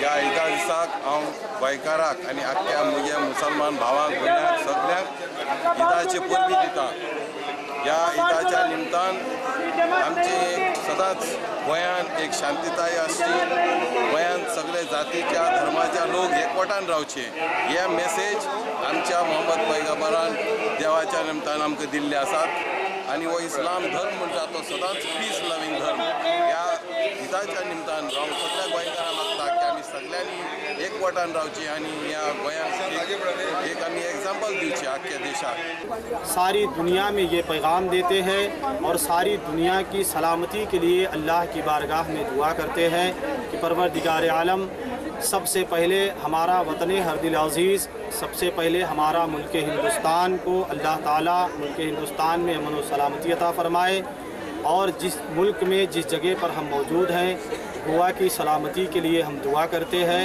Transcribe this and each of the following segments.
या ईदा दिसाक हांव गोंयकाराक आनी आख्ख्या म्हज्या मुसलमान भावांक भयणांक सगळ्यांक ईदाचे परबी दिता। ह्या ईदाच्या निमतान आमची सदांच गोंयांत एक शांतीताय आसची, गोंयांत सगळे जातीच्या धर्माच्या लोक एकवटान रावचे हे मेसेज आमच्या मोहम्मद पैगंबरान देवाच्या निमतान आमकां दिल्ले आसात। आनी हो इस्लाम धर्म म्हणटा तो सदांच पीस लवींग धर्म। ह्या ईदाच्या निमतान हांव सगळ्या गोंयकारांक मागता की आमी सगळ्यांनी एकवटान रावची आनी ह्या गोंयांक एक आमी एग्जाम्पल दिवची आख्ख्या देशाक। सारी दुनिया में ये पैगाम देते हैं और सारी दुनिया की सलामती के लिए अल्लाह की बारगाह में दुआ करते हैं कि परवरदिगार आलम सबसे पहले हमारा वतन हरदिल अज़ीज़, सबसे पहले हमारा मुल्क हिंदुस्तान को अल्लाह ताला मुल्क हिंदुस्तान में अमन व सलामती अता फ़रमाए और जिस मुल्क में जिस जगह पर हम मौजूद हैं गोवा की सलामती के लिए हम दुआ करते हैं।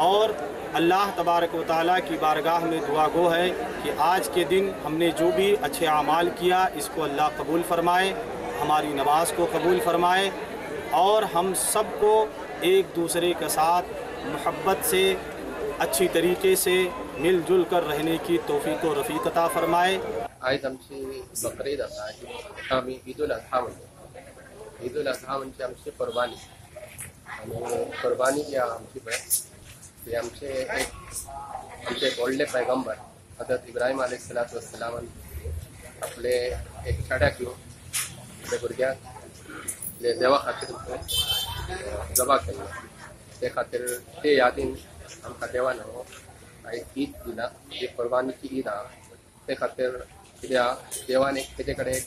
और अल्लाह तबारक व तआला की बारगाह में दुआ गो है कि आज के दिन हमने जो भी अच्छे आमाल किया इसको अल्लाह कबूल फ़रमाए, हमारी नमाज को कबूल फ़रमाए और हम सबको एक दूसरे के साथ मोहब्बत से अच्छी तरीके से मिलजुल कर रहने की तौफीक व रफ़ीक अता फ़रमाए। आज आमची बकरीद आसा, आमी ईदुल अजहा म्हणटा। ईदुल अजहा म्हणजे आमची कुर्बानी आनी कुर्बानी जी आमची पळय ती आमचे एक व्हडले पैगंबर हजरत इब्राहीम अलैहिस्सलातु वस्सलामान आपले एक चेड्याक घेवन आपल्या भुरग्याक देवा खातीर जबा केल्लो। ते खातीर ते यादीन आमकां देवान आयज ईद दिला, जी कुर्बानीची ईद आहा। ते खातीर कित्याक देवान एक तेजे कडेन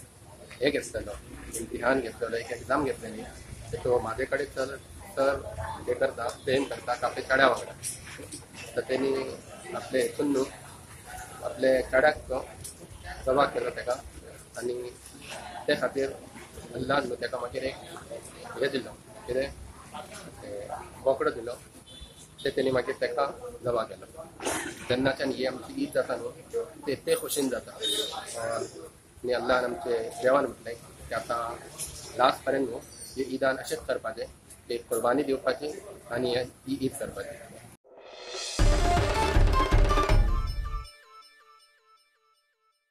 हे घेतलेलो इम्तिहान घेतलेलो, एक एग्जाम घेतलेली, तो म्हाजे कडेन चल तर हे करता प्रेम करता आपल्या चेड्या वांगडा। तर तेणी आपले हितून न्हू आपले चेड्याक तो जबा केलो तेका आनी ते खातीर अल्लान न्हू तेका मागीर एक हे दिलो, कितें बोकडो दिलो, ते तेणी मागीर तेका जबा केलो। जेन्नाच्यान ही आमची ईद जाता न्हू ते खोशेन जाता आनी अल्लान आमचे देवान म्हटलें की आतां लास्ट पर्यंत न्हू ही ईदान अशेंच करपाचें, एक कुर्बानी दिवपाची आनी ही ईद करपाची।